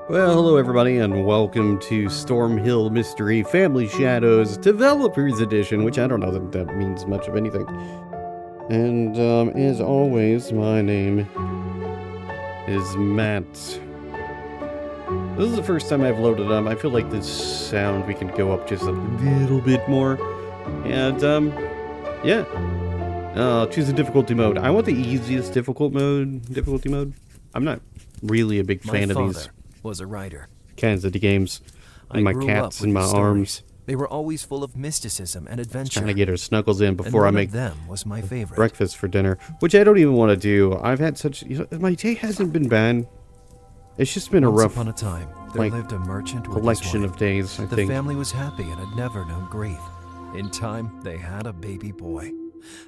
Well, hello everybody, and welcome to Stormhill Mystery Family Shadows Developers Edition, which I don't know that means much of anything. And, as always, my name is Matt. This is the first time I've loaded up. I feel like this sound, we can go up just a little bit more. And, yeah. Choose a difficulty mode. I want the easiest difficulty mode. I'm not really a big fan of these was a writer. kinds of games. And my cats in my arms. They were always full of mysticism and adventure. Trying to get her snuggles in before I make them was my favorite. breakfast for dinner, which I don't even want to do. I've had such, my day hasn't been bad. It's just been a rough, upon a time, there lived a merchant with collection his wife. of days, I the think. The family was happy and had never known grief. In time, they had a baby boy.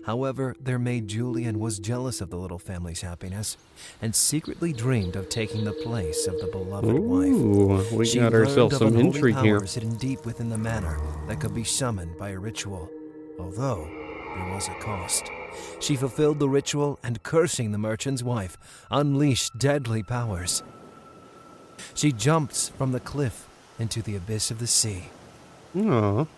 However, their maid Julian was jealous of the little family's happiness and secretly dreamed of taking the place of the beloved wife. We she got ourselves some intrigue here. Powers hidden deep within the manor that could be summoned by a ritual, although there was a cost. She fulfilled the ritual and, cursing the merchant's wife, unleashed deadly powers. She jumps from the cliff into the abyss of the sea. Aww.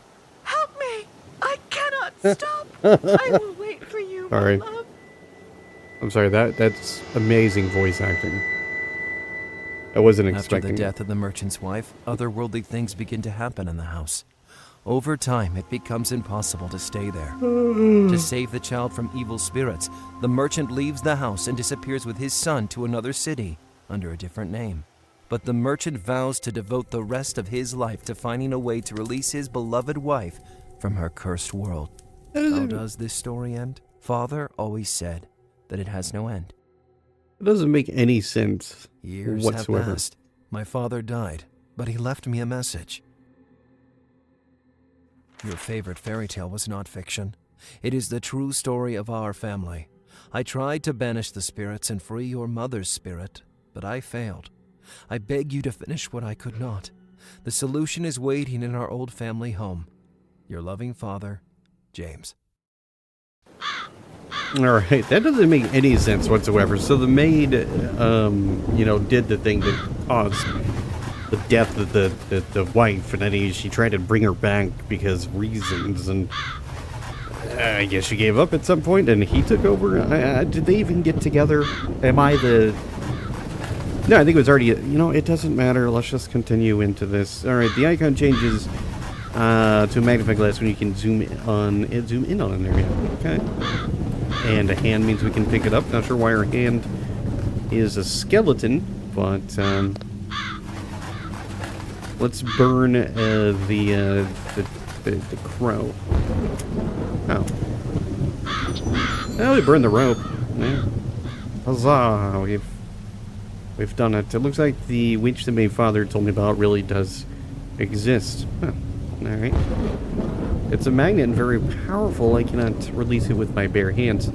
Help me! I cannot stop! I will wait for you, Sorry. my love. I'm sorry, that's amazing voice acting. I wasn't expecting. After the death of the merchant's wife, otherworldly things begin to happen in the house. Over time, it becomes impossible to stay there. To save the child from evil spirits, the merchant leaves the house and disappears with his son to another city under a different name. But the merchant vows to devote the rest of his life to finding a way to release his beloved wife from her cursed world. How does this story end? Father always said that it has no end. It doesn't make any sense Years whatsoever. have passed. My father died, but he left me a message. Your favorite fairy tale was not fiction. It is the true story of our family. I tried to banish the spirits and free your mother's spirit, but I failed. I beg you to finish what I could not. The solution is waiting in our old family home. Your loving father, James. Alright, that doesn't make any sense whatsoever. So the maid, did the thing that caused the death of the wife, and then she tried to bring her back because reasons, and I guess she gave up at some point, and he took over. Did they even get together? Am I the... No, I think it was already... it doesn't matter. Let's just continue into this. Alright, the icon changes to a magnifying glass when you can zoom in on an area. Okay. And a hand means we can pick it up. Not sure why our hand is a skeleton, but let's burn the crow. Oh. Oh, we burned the rope. Yeah. Huzzah! We've done it. It looks like the witch that my father told me about really does exist. Huh. Alright. It's a magnet and very powerful. I cannot release it with my bare hands.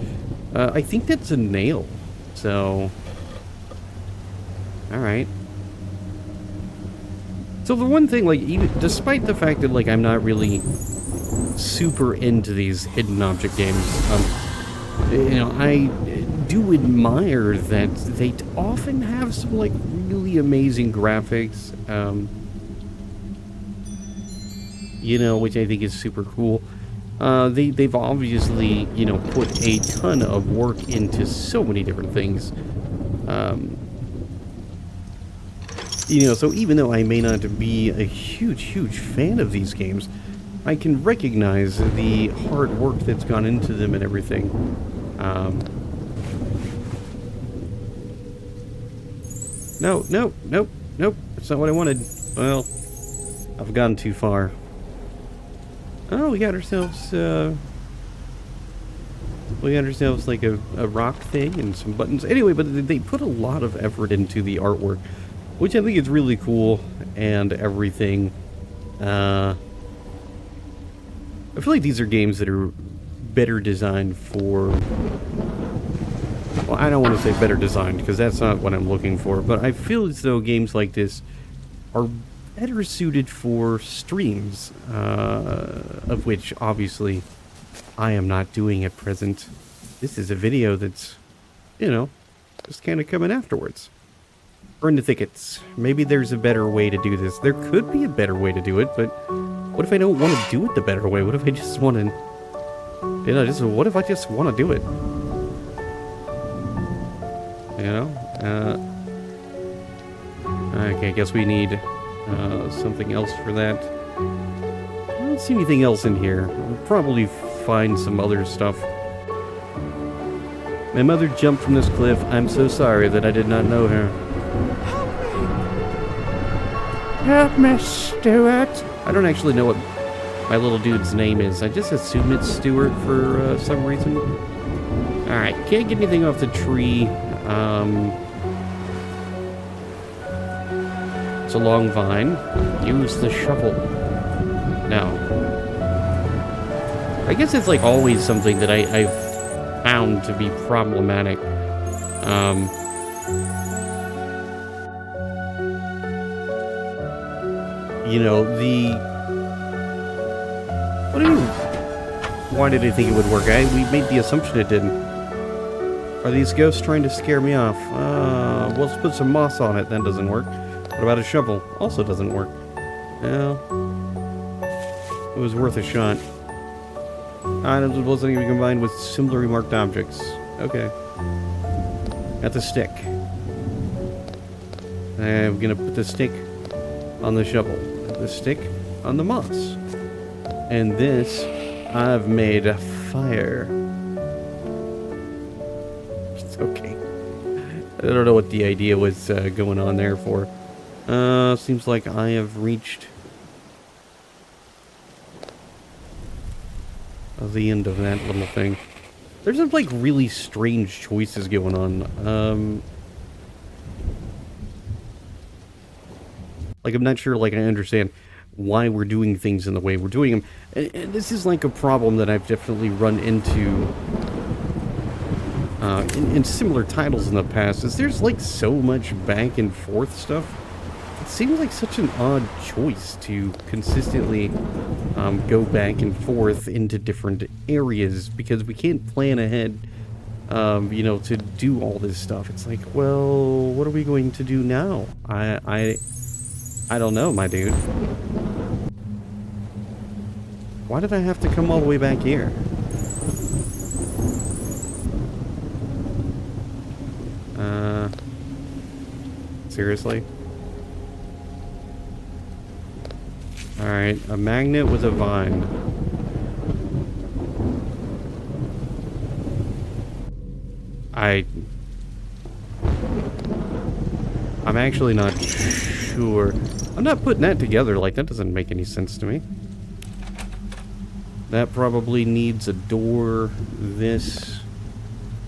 I think that's a nail. So... Alright. So the one thing, even despite the fact that, I'm not really super into these hidden object games, I do admire that they often have some, really amazing graphics, which I think is super cool. They've obviously, put a ton of work into so many different things. So even though I may not be a huge fan of these games, I can recognize the hard work that's gone into them and everything. Nope. That's not what I wanted. Well, I've gone too far. Oh, we got ourselves a rock thing and some buttons. Anyway, but they put a lot of effort into the artwork, which I think is really cool and everything. I feel like these are games that are better designed for... Well, I don't want to say better designed, because that's not what I'm looking for, but I feel as though games like this are better suited for streams, of which, obviously, I am not doing at present. This is a video that's, just kind of coming afterwards. We're in the thickets. Maybe there's a better way to do this. There could be a better way to do it, but what if I don't want to do it the better way? What if I just want to, what if I just want to do it? Okay, I guess we need something else for that. I don't see anything else in here. We'll probably find some other stuff. My mother jumped from this cliff. I'm so sorry that I did not know her. Help me, Stuart. I don't actually know what my little dude's name is. I just assume it's Stuart for some reason. Alright, can't get anything off the tree. It's a long vine. Use the shovel. No. I guess it's like always something that I've found to be problematic. Why did I think it would work? We made the assumption it didn't. Are these ghosts trying to scare me off? Well, let's put some moss on it. That doesn't work. What about a shovel? Also doesn't work. Well, it was worth a shot. Items will also be combined with similarly marked objects. Okay. Got the stick. I'm gonna put the stick on the shovel. The stick on the moss. And this, I've made a fire. It's okay. I don't know what the idea was going on there for. Seems like I have reached the end of that little thing. There's some like really strange choices going on. Like I'm not sure like I understand why we're doing things in the way we're doing them. And this is like a problem that I've definitely run into in similar titles in the past, is there's like so much back and forth stuff. It seems like such an odd choice to consistently go back and forth into different areas, because we can't plan ahead, to do all this stuff. It's like, well, what are we going to do now? I don't know, my dude. Why did I have to come all the way back here? Seriously? Alright, a magnet with a vine. I'm actually not sure. I'm not putting that together, like that doesn't make any sense to me. That probably needs a door. This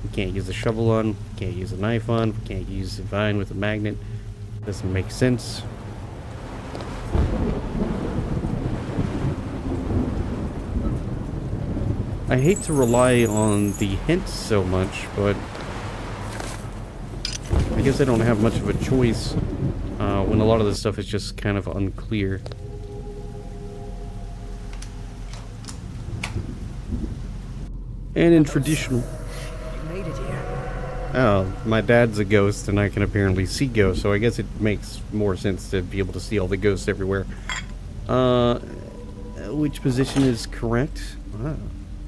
we can't use a shovel on, we can't use a knife on, we can't use a vine with a magnet. Doesn't make sense. I hate to rely on the hints so much, but I guess I don't have much of a choice when a lot of this stuff is just kind of unclear. And in traditional... You made it here. Oh, my dad's a ghost and I can apparently see ghosts, so I guess it makes more sense to be able to see all the ghosts everywhere. Which position is correct?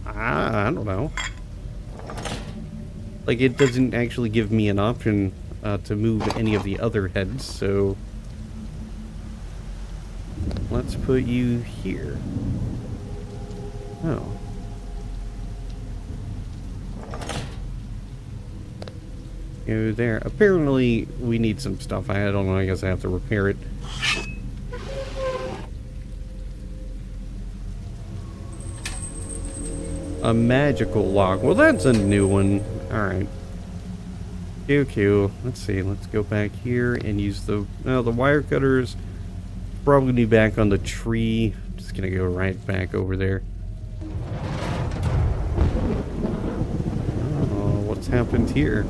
I don't know. Like, it doesn't actually give me an option to move any of the other heads, so... Let's put you here. Oh. Go there. Apparently, we need some stuff. I don't know, I guess I have to repair it. A magical lock. Well, that's a new one. Alright. QQ. Let's see. Let's go back here and use the wire cutters. Probably be back on the tree. Just gonna go right back over there. Oh, what's happened here?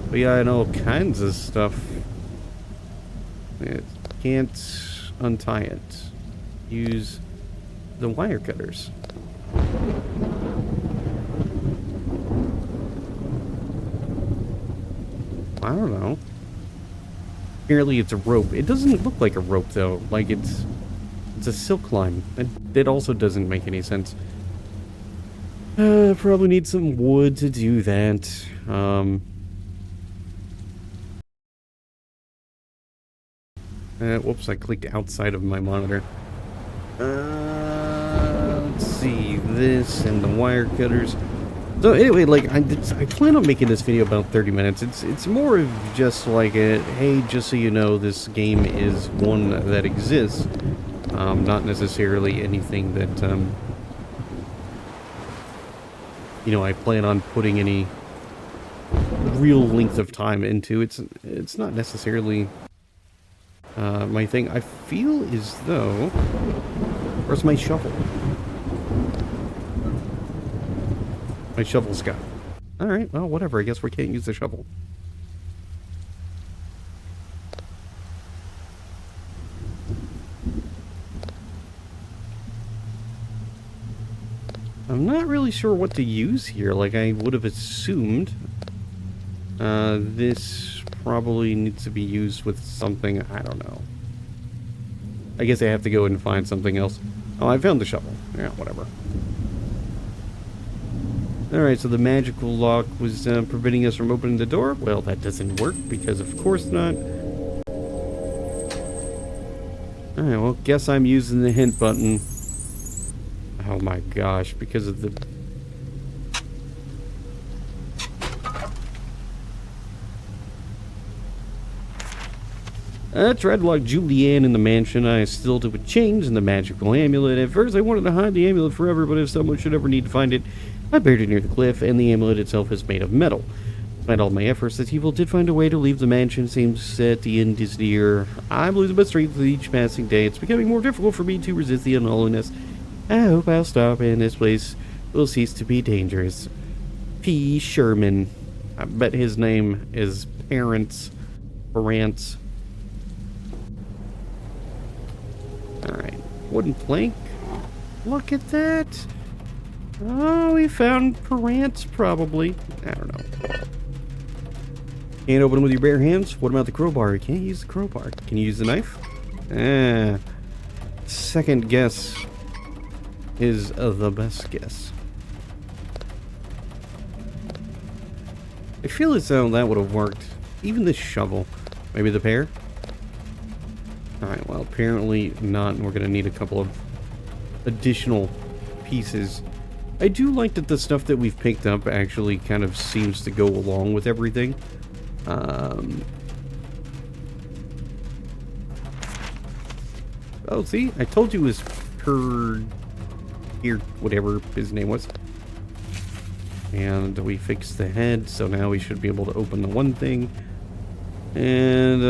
But yeah, I know all kinds of stuff. It can't untie it. Use the wire cutters. I don't know. Apparently it's a rope. It doesn't look like a rope, though. Like, it's a silk line. That also doesn't make any sense. Probably need some wood to do that. Whoops, I clicked outside of my monitor. Let's see, this and the wire cutters. So anyway, like, I plan on making this video about 30 minutes. It's more of just like a, hey, just so you know, this game is one that exists. Not necessarily anything that, you know, I plan on putting any real length of time into. It's not necessarily my thing. I feel as though... Where's my shovel? My shovel's gone. Alright, well, whatever. I guess we can't use the shovel. I'm not really sure what to use here. Like, I would have assumed this probably needs to be used with something. I don't know. I guess I have to go and find something else. Oh, I found the shovel. Yeah, whatever. Alright, so the magical lock was preventing us from opening the door. Well, that doesn't work, because of course not. Alright, well, guess I'm using the hint button. Oh my gosh, because of the... Tried to lock Julianne in the mansion. I still do a change in the magical amulet. At first, I wanted to hide the amulet forever, but if someone should ever need to find it, I buried it near the cliff, and the amulet itself is made of metal. Despite all my efforts, the evil did find a way to leave the mansion. Seems that the end is near. I'm losing my strength with each passing day. It's becoming more difficult for me to resist the unholiness. I hope I'll stop, and this place will cease to be dangerous. P. Sherman. I bet his name is Parents. Alright. Wooden plank. Look at that. Oh, we found Parents, probably. I don't know. Can't open them with your bare hands? What about the crowbar? You can't use the crowbar. Can you use the knife? Second guess is the best guess. I feel as though that would have worked. Even this shovel. Maybe the pear? Alright, well, apparently not. We're going to need a couple of additional pieces. I do like that the stuff that we've picked up actually kind of seems to go along with everything. Oh, see? I told you it was here, whatever his name was. And we fixed the head, so now we should be able to open the one thing. And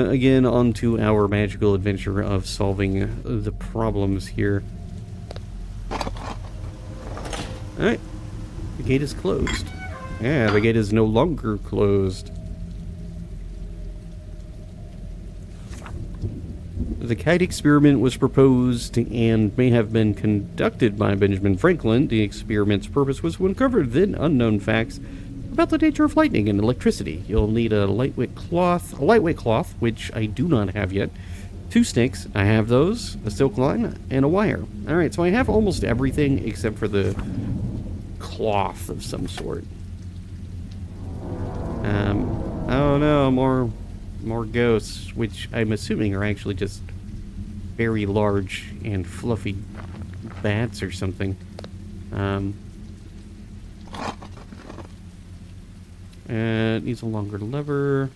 again, on to our magical adventure of solving the problems here. Alright. The gate is closed. Yeah, the gate is no longer closed. The kite experiment was proposed and may have been conducted by Benjamin Franklin. The experiment's purpose was to uncover then unknown facts about the nature of lightning and electricity. You'll need a lightweight cloth, which I do not have yet, 2 sticks, I have those, a silk line, and a wire. Alright, so I have almost everything except for the cloth of some sort. Oh no, more ghosts, which I'm assuming are actually just very large and fluffy bats or something. It needs a longer lever.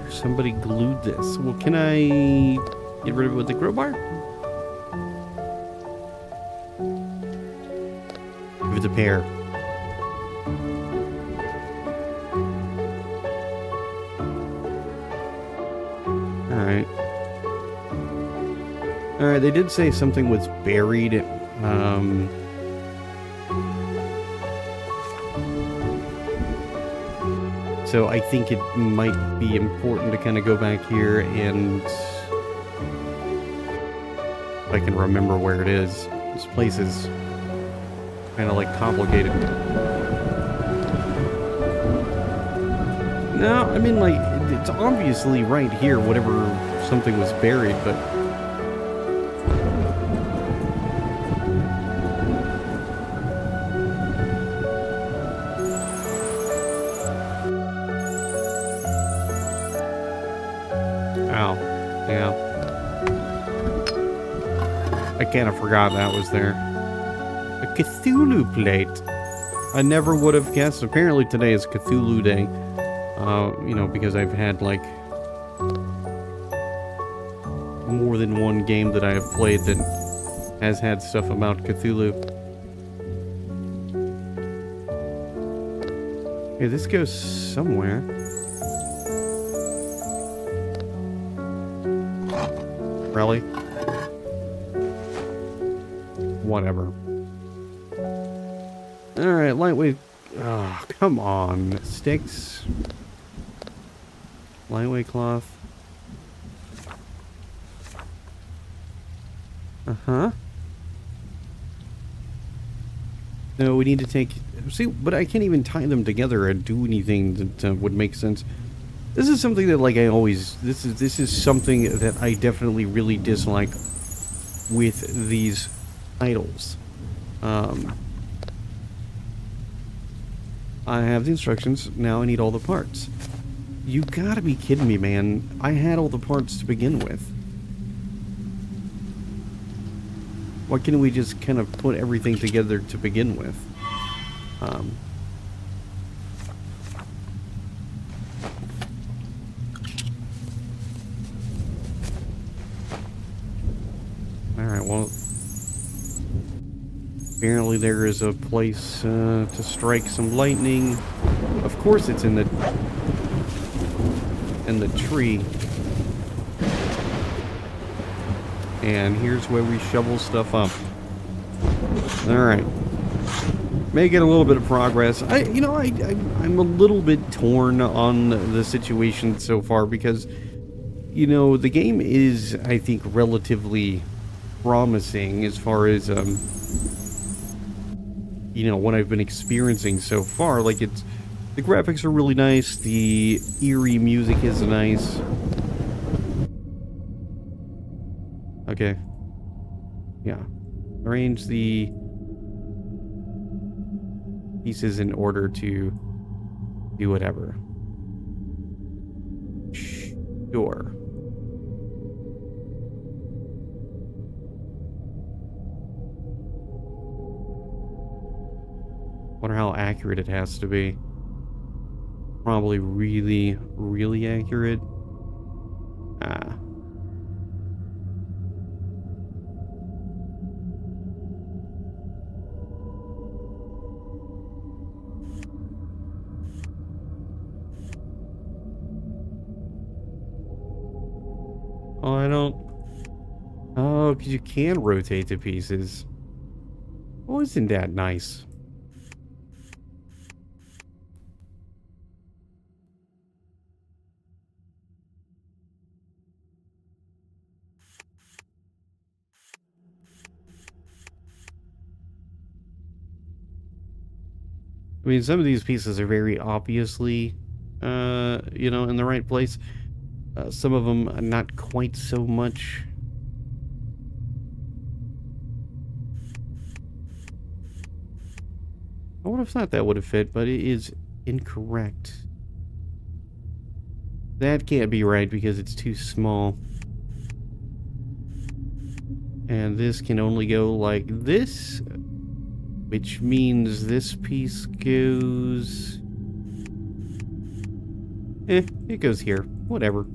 Somebody glued this. Well, can I get rid of it with the crowbar? Give it the pear. Alright. Alright, they did say something was buried. So I think it might be important to kind of go back here and... if I can remember where it is. This place is kind of like complicated. No, I mean, like, it's obviously right here, whatever something was buried, but... Ow. Yeah. I kind of forgot that was there. A Cthulhu plate. I never would have guessed. Apparently today is Cthulhu Day. You know, because I've had, like, more than one game that I have played that has had stuff about Cthulhu. Okay, this goes somewhere. Really? Whatever. Alright, lightweight. Oh, come on. Sticks. Lightweight cloth. Uh-huh. No, we need to take... See, but I can't even tie them together and do anything that would make sense. This is something that, like, I always... This is something that I definitely really dislike with these titles. I have the instructions. Now I need all the parts. You gotta be kidding me, man. I had all the parts to begin with. Why can't we just kind of put everything together to begin with? Alright, well... Apparently there is a place to strike some lightning. Of course it's in the tree. And here's where we shovel stuff up. Alright. Making a little bit of progress. I'm a little bit torn on the situation so far because, you know, the game is, I think, relatively promising as far as, you know, what I've been experiencing so far. Like, the graphics are really nice, the eerie music is nice. Okay. Yeah. Arrange the pieces in order to do whatever. Sure. Wonder how accurate it has to be. Probably really, really accurate. Ah. Oh, I don't... Oh, because you can rotate the pieces. Oh, isn't that nice? I mean, some of these pieces are very obviously, you know, in the right place. Some of them not quite so much. I would have thought that would have fit, but it is incorrect. That can't be right because it's too small. And this can only go like this, which means this piece goes... it goes here. Whatever.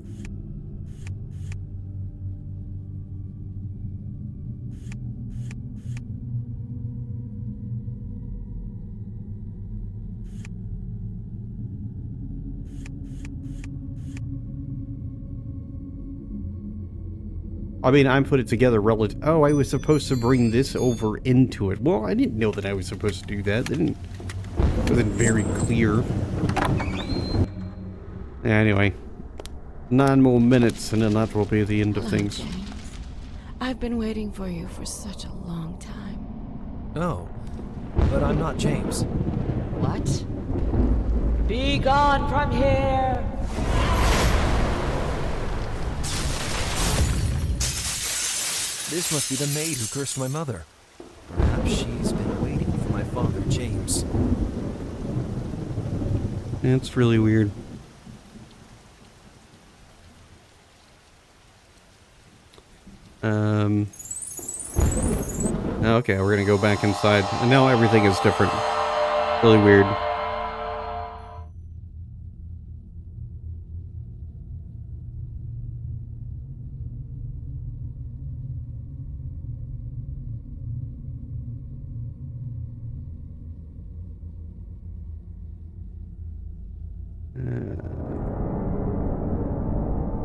I mean, I'm put it together relative... Oh, I was supposed to bring this over into it. Well, I didn't know that I was supposed to do that. It wasn't very clear. Anyway. 9 more minutes, and then that will be the end of things. I I've been waiting for you for such a long time. Oh, but I'm not James. What? Be gone from here! This must be the maid who cursed my mother. Perhaps she's been waiting for my father, James. That's really weird. Okay, we're gonna go back inside. And now everything is different. Really weird.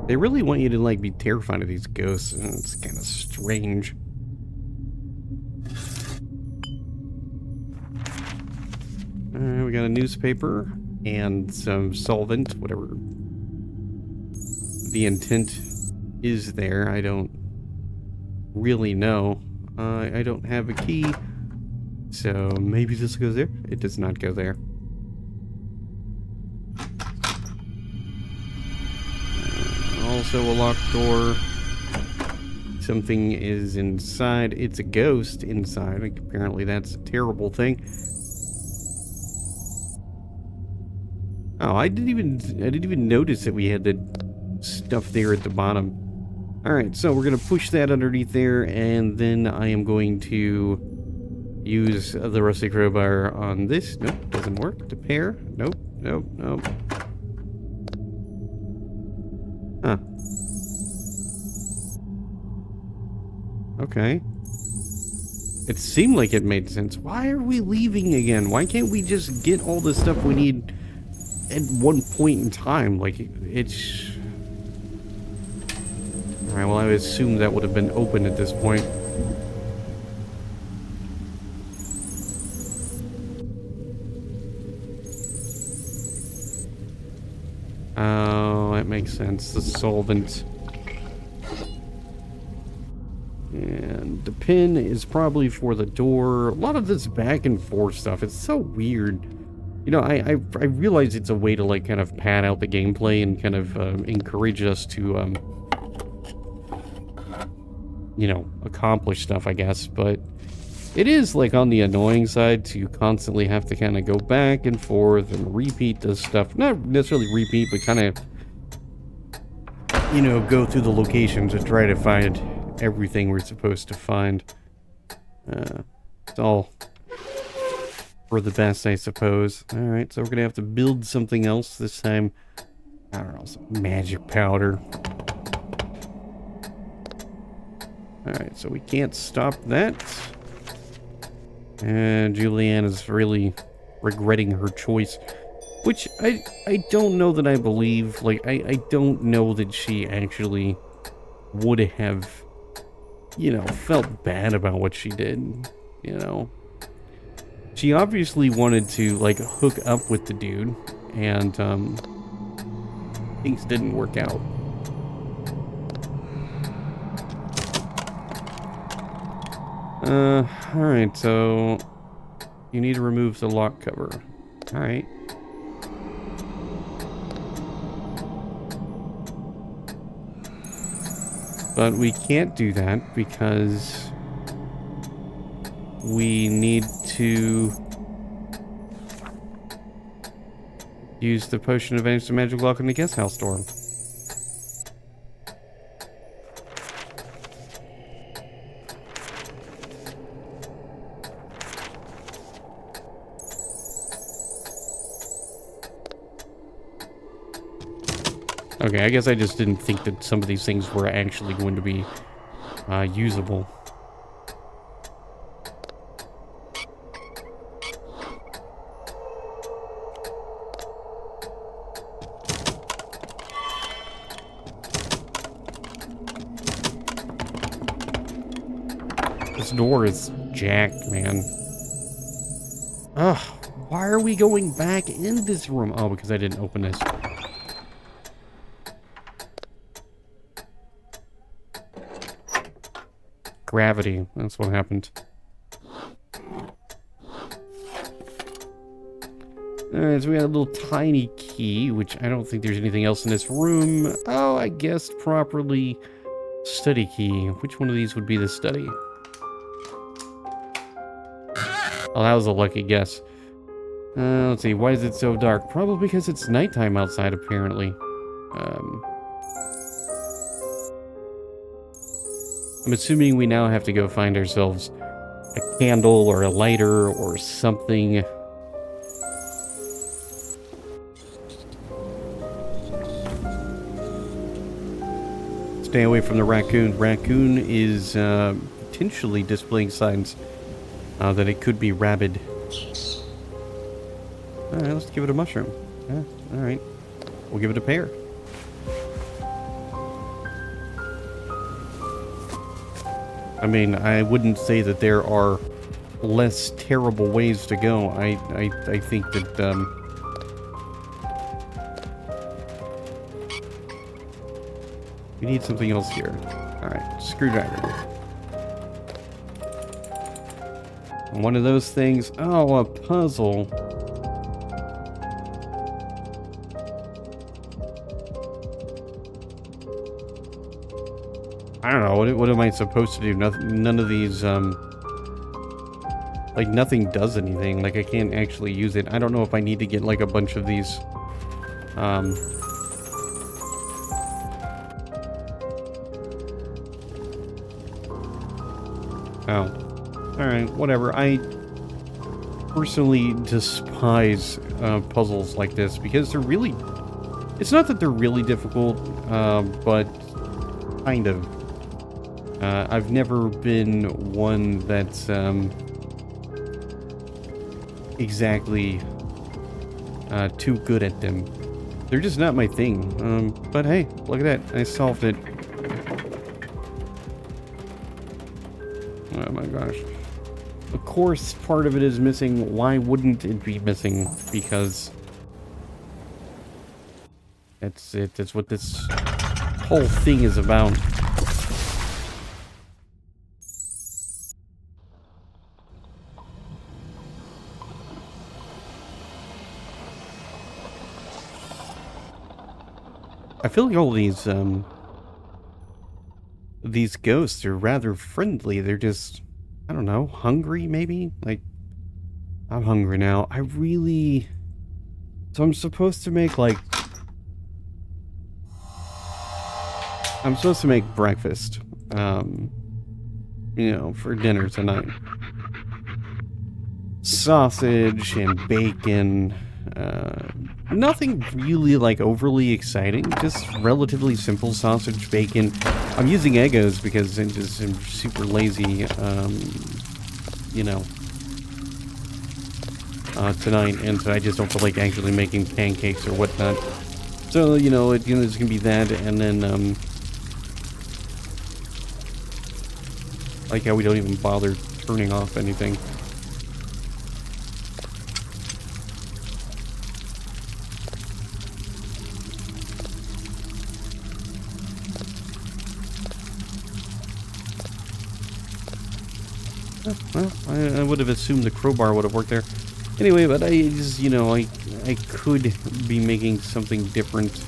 They really want you to, like, be terrified of these ghosts, and it's kind of strange. We got a newspaper and some solvent, whatever the intent is there. I don't really know. I don't have a key, so maybe this goes there. It does not go there. Also a locked door. Something is inside. It's a ghost inside. Like, apparently that's a terrible thing. Oh, I didn't even notice that we had the stuff there at the bottom. Alright, so we're gonna push that underneath there, and then I am going to use the rusty crowbar on this. Nope, doesn't work. To pair. Nope, nope, nope. Huh. Okay. It seemed like it made sense. Why are we leaving again? Why can't we just get all the stuff we need at one point in time? Like, it's... Alright, well, I would assume that would have been open at this point. Oh, that makes sense. The solvent. And the pin is probably for the door. A lot of this back and forth stuff. It's so weird. You know, I realize it's a way to, like, kind of pad out the gameplay and kind of encourage us to, you know, accomplish stuff, I guess. But it is, like, on the annoying side to constantly have to kind of go back and forth and repeat this stuff. Not necessarily repeat, but kind of, you know, go through the locations and try to find everything we're supposed to find. It's all for the best, I suppose. Alright, so we're gonna have to build something else this time. I don't know, some magic powder. Alright, so we can't stop that. And Julianne is really regretting her choice. Which, I don't know that I believe. Like, I don't know that she actually would have, you know, felt bad about what she did, you know. She obviously wanted to, like, hook up with the dude, and, things didn't work out. Alright, so you need to remove the lock cover. Alright. But we can't do that because we need to use the potion of instant magic lock in the guest house door. Okay, I guess I just didn't think that some of these things were actually going to be usable. This door is jacked, man. Ugh, why are we going back in this room? Oh, because I didn't open this. gravity. That's what happened. Alright, so we got a little tiny key, which I don't think there's anything else in this room. Oh, I guessed properly. Study key. Which one of these would be the study? Oh, that was a lucky guess. Let's see, why is it so dark? Probably because it's nighttime outside, apparently. I'm assuming we now have to go find ourselves a candle or a lighter or something. Stay away from the raccoon. Raccoon is potentially displaying signs that it could be rabid. Alright, let's give it a mushroom. Yeah, alright. We'll give it a pear. I mean, I wouldn't say that there are less terrible ways to go. I think that, we need something else here. Alright, screwdriver. One of those things. Oh, a puzzle. I don't know, what am I supposed to do? None of these, like, nothing does anything. Like, I can't actually use it. I don't know if I need to get, like, a bunch of these, Oh. Alright, whatever. I personally despise, puzzles like this, because they're really... It's not that they're really difficult, but kind of. I've never been one that's exactly too good at them. They're just not my thing. But hey, look at that. I solved it. Oh my gosh. Of course, part of it is missing. Why wouldn't it be missing? Because that's it. That's what this whole thing is about. I feel like all these ghosts are rather friendly. They're just, I don't know, hungry maybe? Like, I'm hungry now. So I'm supposed to make, like... I'm supposed to make breakfast, you know, for dinner tonight. Sausage and bacon, nothing really, like, overly exciting, just relatively simple sausage, bacon. I'm using Eggos because I'm super lazy, you know, tonight, and so I just don't feel like actually making pancakes or whatnot. So, you know, it's gonna be that, and then, like how we don't even bother turning off anything. Well, I would have assumed the crowbar would have worked there. Anyway, but I just, you know, I could be making something different.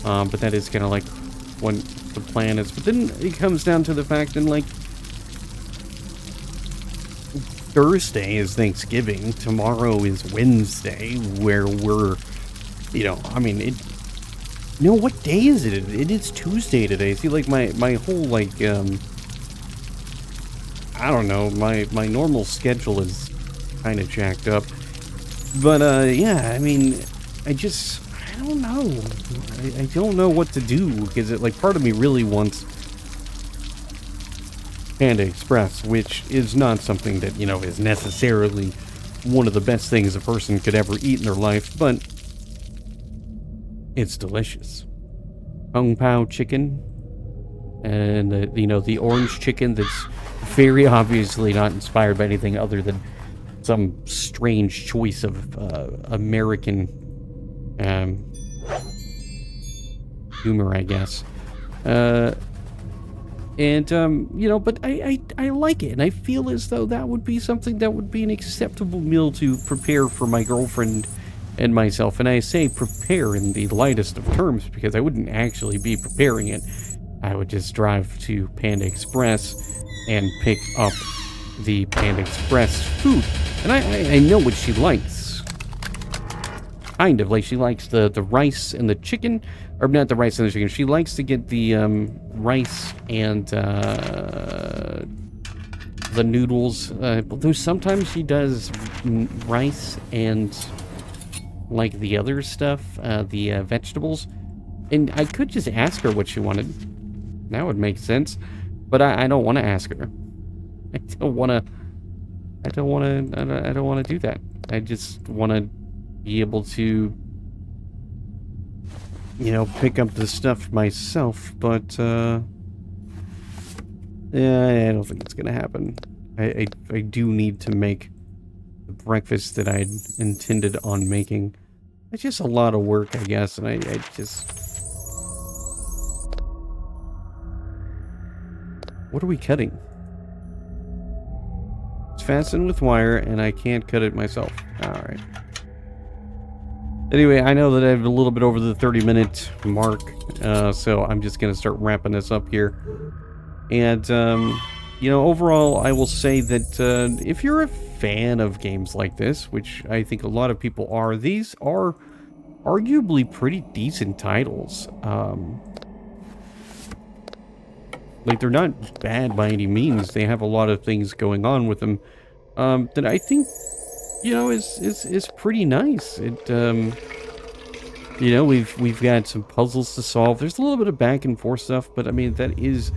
But that is kind of like what the plan is. But then it comes down to the fact that, like, Thursday is Thanksgiving. Tomorrow is Wednesday, where we're, you know, I mean, no, what day is it? It is Tuesday today. See, like, my whole, like, I don't know, my normal schedule is kind of jacked up. But, yeah, I mean, I don't know. I don't know what to do, because, like, part of me really wants Panda Express, which is not something that, you know, is necessarily one of the best things a person could ever eat in their life, but it's delicious. Kung Pao chicken, and, you know, the orange chicken that's very obviously not inspired by anything other than some strange choice of American humor, I guess. And, but I like it, and I feel as though that would be something that would be an acceptable meal to prepare for my girlfriend and myself. And I say prepare in the lightest of terms, because I wouldn't actually be preparing it. I would just drive to Panda Express and pick up the Panda Express food. And I know what she likes. Kind of, like she likes the rice and the chicken. Or not the rice and the chicken. She likes to get the rice and the noodles. Though sometimes she does rice and like the other stuff, the vegetables. And I could just ask her what she wanted. That would make sense. But I don't want to ask her. I don't want to do that. I just want to be able to, pick up the stuff myself, but, yeah, I don't think it's gonna happen. I do need to make the breakfast that I'd intended on making. It's just a lot of work, I guess, and I just... What are we cutting? It's fastened with wire, and I can't cut it myself. Alright. Anyway, I know that I have a little bit over the 30-minute mark, so I'm just going to start wrapping this up here. And, overall, I will say that if you're a fan of games like this, which I think a lot of people are, these are arguably pretty decent titles. Like, they're not bad by any means. They have a lot of things going on with them that I think, is pretty nice. It, we've got some puzzles to solve. There's a little bit of back and forth stuff, but I mean, that is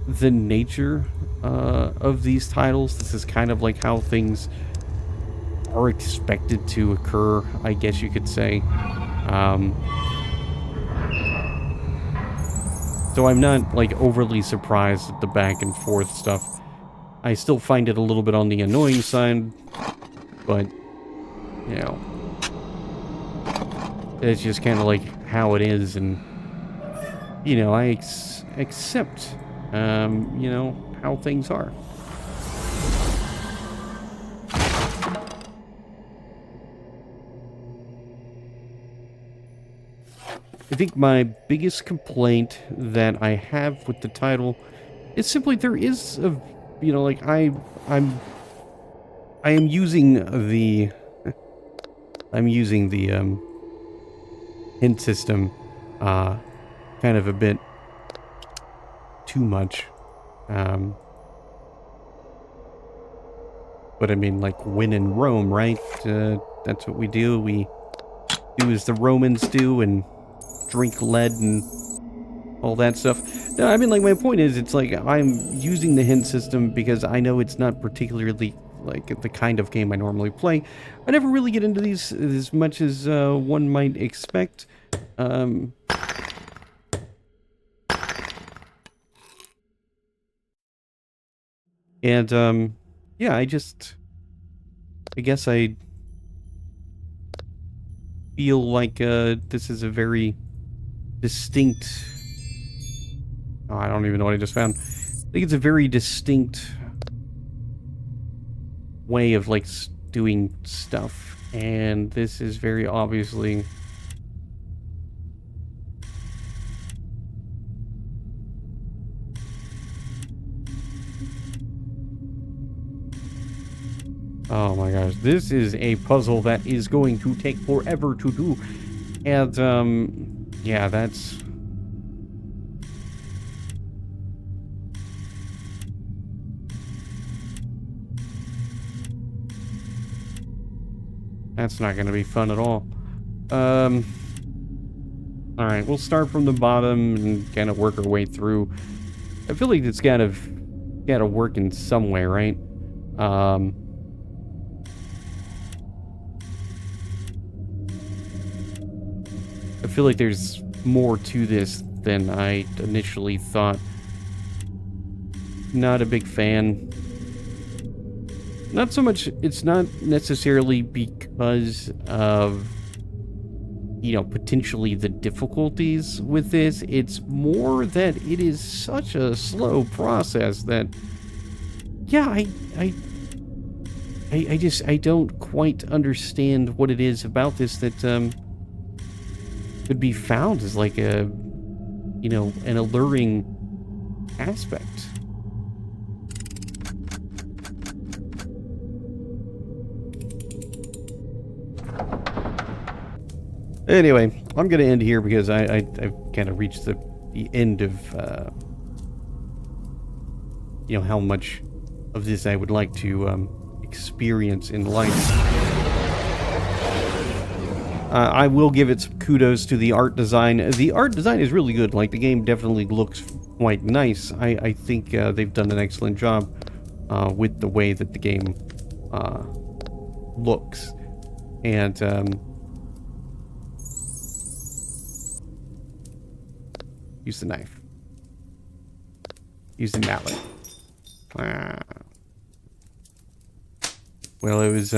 the nature of these titles. This is kind of like how things are expected to occur, I guess you could say. So I'm not, like, overly surprised at the back and forth stuff. I still find it a little bit on the annoying side, but, it's just kind of like how it is, and, I accept, how things are. I think my biggest complaint that I have with the title is simply there is a, I am using the hint system kind of a bit too much. But I mean, like, when in Rome, right? That's what we do. We do as the Romans do and drink lead and all that stuff. No, I mean, like, my point is, it's like I'm using the hint system because I know it's not particularly like the kind of game I normally play. I never really get into these as much as one might expect. Yeah, I guess I feel like this is a very distinct... Oh, I don't even know what I just found. I think it's a very distinct way of, like, doing stuff. And this is very obviously... Oh my gosh, this is a puzzle that is going to take forever to do. And, yeah, that's... That's not going to be fun at all. Alright, we'll start from the bottom and kind of work our way through. I feel like it's gotta work in some way, right? I feel like there's more to this than I initially thought. Not a big fan. Not so much, it's not necessarily because of potentially the difficulties with this. It's more that it is such a slow process that, yeah, I don't quite understand what it is about this that could be found as like an alluring aspect. Anyway, I'm going to end here because I've kind of reached the end of, how much of this I would like to experience in life. I will give it some kudos to the art design. The art design is really good. Like, the game definitely looks quite nice. I think they've done an excellent job with the way that the game looks. And, use the knife. Use the mallet. Well, it was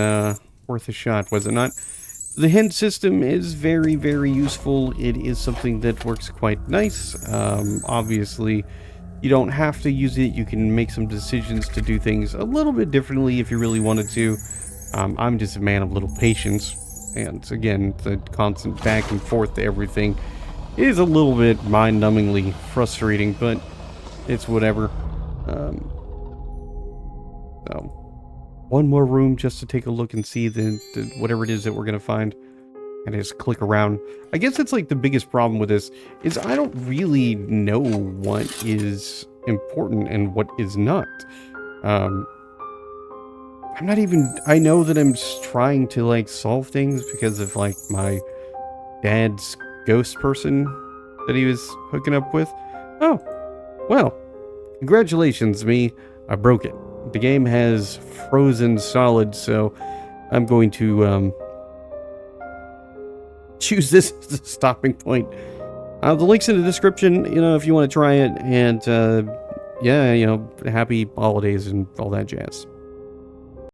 worth a shot, was it not? The hint system is very, very useful. It is something that works quite nice. Obviously, you don't have to use it. You can make some decisions to do things a little bit differently if you really wanted to. I'm just a man of little patience. And again, the constant back and forth to everything is a little bit mind-numbingly frustrating, but it's whatever. So, one more room just to take a look and see the whatever it is that we're gonna find, and just click around. I guess that's like the biggest problem with this is I don't really know what is important and what is not. I'm not even. I know that I'm trying to like solve things because of like my dad's ghost person that he was hooking up with. Oh, well, congratulations, me. I broke it. The game has frozen solid, so I'm going to choose this as a stopping point. The link's in the description, if you want to try it, and yeah, happy holidays and all that jazz.